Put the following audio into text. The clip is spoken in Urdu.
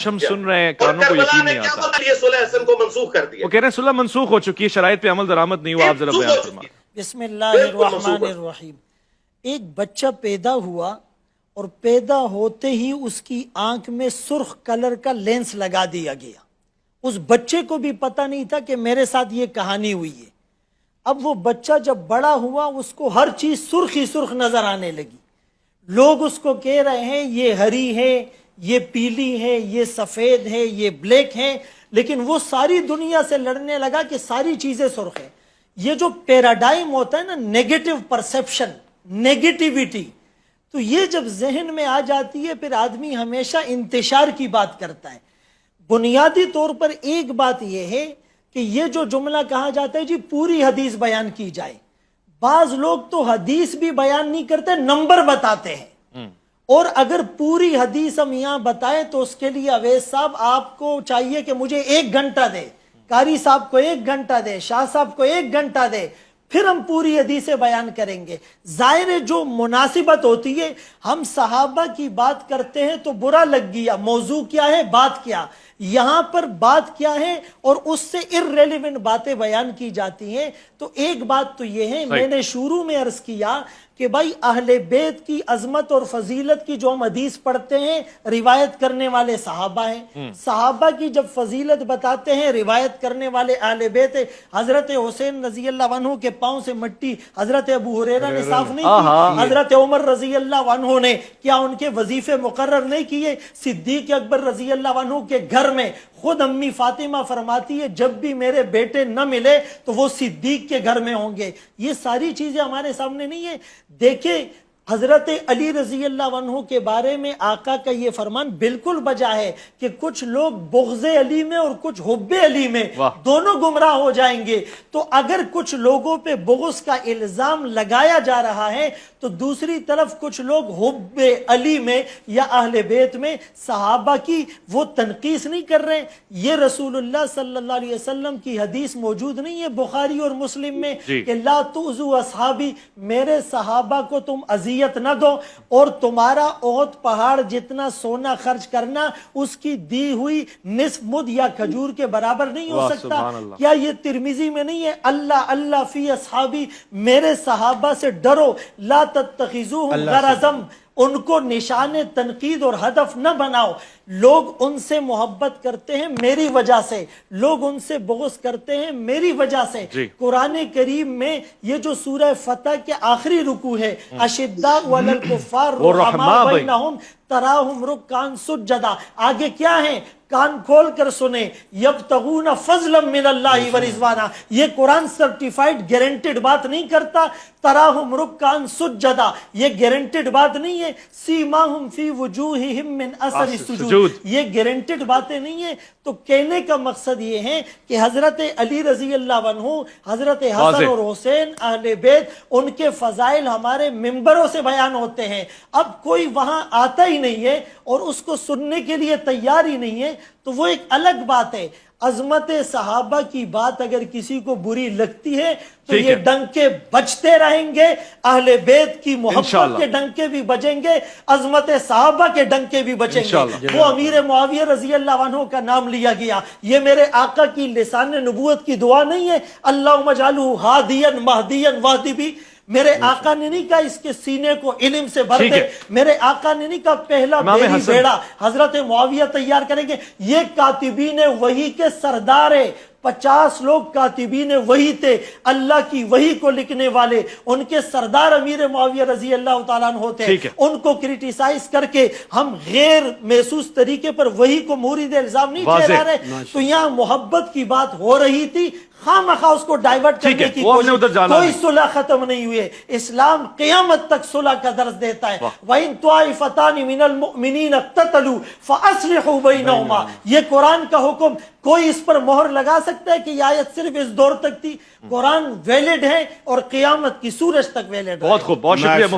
کچھ ہم سن رہے ہیں کانوں کو یقین نہیں آتا. یہ صلح حسن کو منسوخ کر دیا. وہ کہہ رہے ہیں صلح منسوخ ہو چکی ہے, شرائط پہ عمل درآمد نہیں ہوا. آپ ذرا بیان فرمائیں. بسم اللہ الرحمن الرحیم. ایک بچہ پیدا ہوا اور پیدا ہوتے ہی اس کی آنکھ میں سرخ کلر کا لینس لگا دیا گیا. اس بچے کو بھی پتہ نہیں تھا کہ میرے ساتھ یہ کہانی ہوئی ہے. اب وہ بچہ جب بڑا ہوا اس کو ہر چیز سرخ ہی سرخ نظر آنے لگی. لوگ اس کو کہہ رہے ہیں یہ ہری ہے, یہ پیلی ہے, یہ سفید ہے, یہ بلیک ہے, لیکن وہ ساری دنیا سے لڑنے لگا کہ ساری چیزیں سرخ ہیں. یہ جو پیراڈائم ہوتا ہے نا, نیگیٹو پرسیپشن, نیگیٹیویٹی, تو یہ جب ذہن میں آ جاتی ہے پھر آدمی ہمیشہ انتشار کی بات کرتا ہے. بنیادی طور پر ایک بات یہ ہے کہ یہ جو جملہ کہا جاتا ہے جی پوری حدیث بیان کی جائے, بعض لوگ تو حدیث بھی بیان نہیں کرتے, نمبر بتاتے ہیں. اور اگر پوری حدیث ہم یہاں بتائیں تو اس کے لیے اویس صاحب آپ کو چاہیے کہ مجھے 1 گھنٹہ دے, قاری صاحب کو 1 گھنٹہ دے, شاہ صاحب کو 1 گھنٹہ دے, پھر ہم پوری حدیثیں بیان کریں گے. ظاہر جو مناسبت ہوتی ہے, ہم صحابہ کی بات کرتے ہیں تو برا لگ گیا, موضوع کیا ہے, بات کیا, یہاں پر بات کیا ہے اور اس سے irrelevant باتیں بیان کی جاتی ہیں. تو ایک بات تو یہ ہے, میں نے شروع میں عرض کیا کہ بھائی اہل بیت کی عظمت اور فضیلت کی جو ہم حدیث پڑھتے ہیں روایت کرنے والے صحابہ ہیں. صحابہ کی جب فضیلت بتاتے ہیں روایت کرنے والے اہل بیت ہیں. حضرت حسین رضی اللہ عنہ کے پاؤں سے مٹی حضرت ابو ہریرہ نے صاف نہیں کی, حضرت عمر رضی اللہ عنہ نے کیا ان کے وظیفے مقرر نہیں کیے, صدیق اکبر رضی اللہ عنہ کے گھر میں خود امی فاطمہ فرماتی ہے جب بھی میرے بیٹے نہ ملے تو وہ صدیق کے گھر میں ہوں گے. یہ ساری چیزیں ہمارے سامنے نہیں ہیں. دیکھیں حضرت علی رضی اللہ عنہ کے بارے میں آقا کا یہ فرمان بالکل بجا ہے کہ کچھ لوگ بغض علی میں اور کچھ حب علی میں دونوں گمراہ ہو جائیں گے. تو اگر کچھ لوگوں پہ بغض کا الزام لگایا جا رہا ہے تو دوسری طرف کچھ لوگ حب علی میں یا اہل بیت میں صحابہ کی وہ تنقیص نہیں کر رہے. یہ رسول اللہ صلی اللہ علیہ وسلم کی حدیث موجود نہیں ہے بخاری اور مسلم میں کہ لا تؤذوا اصحابی, میرے صحابہ کو تم اذیت نہ دو, اور تمہارا احد پہاڑ جتنا سونا خرچ کرنا اس کی دی ہوئی نصف مد یا کھجور کے برابر نہیں ہو سکتا. کیا یہ ترمذی میں نہیں ہے اللہ اللہ فی اصحابی, میرے صحابہ سے ڈرو, لا تتخذوہم غرضم, ان کو نشان تنقید اور ہدف نہ بناؤ. لوگ ان سے محبت کرتے ہیں میری وجہ سے, لوگ ان سے بغض کرتے ہیں میری وجہ سے. قرآن کریم میں یہ جو سورہ فتح کے آخری رکوع ہے, اشداء علی الکفار رحماء بینہم تراہم رکعا سجدا, آگے کیا ہے, کان کھول کر سنیں, یبتغون فضلا من اللہ ورضوانا. یہ قرآن سرٹیفائیڈ گارنٹیڈ بات نہیں کرتا. تراہم رکعا سجدا یہ گارنٹیڈ بات نہیں ہے. سیماہم فی وجوہہم من اثر السجود یہ گارنٹیڈ باتیں نہیں ہیں. تو کہنے کا مقصد یہ ہے کہ حضرت علی رضی اللہ عنہ, حضرت حسن اور حسین اہل بیت, ان کے فضائل ہمارے ممبروں سے بیان ہوتے ہیں. اب کوئی وہاں آتا ہی نہیں ہے اور اس کو سننے کے لیے تیار ہی نہیں ہے تو وہ ایک الگ بات ہے. عظمت صحابہ کی بات اگر کسی کو بری لگتی ہے تو یہ ڈنکے بجتے رہیں گے. اہل بیت کی محبت کے ڈنکے بھی بجیں گے, عظمت صحابہ کے ڈنکے بھی بجیں گے. وہ امیر معاویہ رضی اللہ عنہ کا نام لیا گیا, یہ میرے آقا کی لسان نبوت کی دعا نہیں ہے اللہم اجعلہ ہادیا مہدیا واہدی بھی. میرے آقا نے نہیں کہا اس کے سینے کو علم سے بھر دے, میرے آقا نے نہیں کہا پہلا بیری بیڑا حضرت معاویہ تیار کریں گے. یہ کاتبین وحی کے سردار ہے, 50 لوگ کاتبین وحی تھے, اللہ کی وحی کو لکھنے والے, ان کے سردار امیر معاویہ رضی اللہ تعالیٰ عنہ تھے. ان کو کرٹیسائز کر کے ہم غیر محسوس طریقے پر وحی کو مورد الزام نہیں ٹھہرا رہے. تو یہاں محبت کی بات ہو رہی تھی, خام خواہ اس کو ڈائیورٹ کرنے کی کوشش. کوئی صلح ختم نہیں ہوئے, اسلام قیامت تک صلح کا درس دیتا ہے. وَإِن طَائِفَتَانِ مِنَ الْمُؤْمِنِينَ اقْتَتَلُوا فَأَصْلِحُوا بَيْنَهُمَا. یہ قرآن کا حکم, کوئی اس پر مہر لگا سکتا ہے کہ یہ آیت صرف اس دور تک تھی؟ قرآن ویلڈ ہے اور قیامت کی سورج تک ویلڈ ہے. بہت خوب, بہت شکریہ مفتی.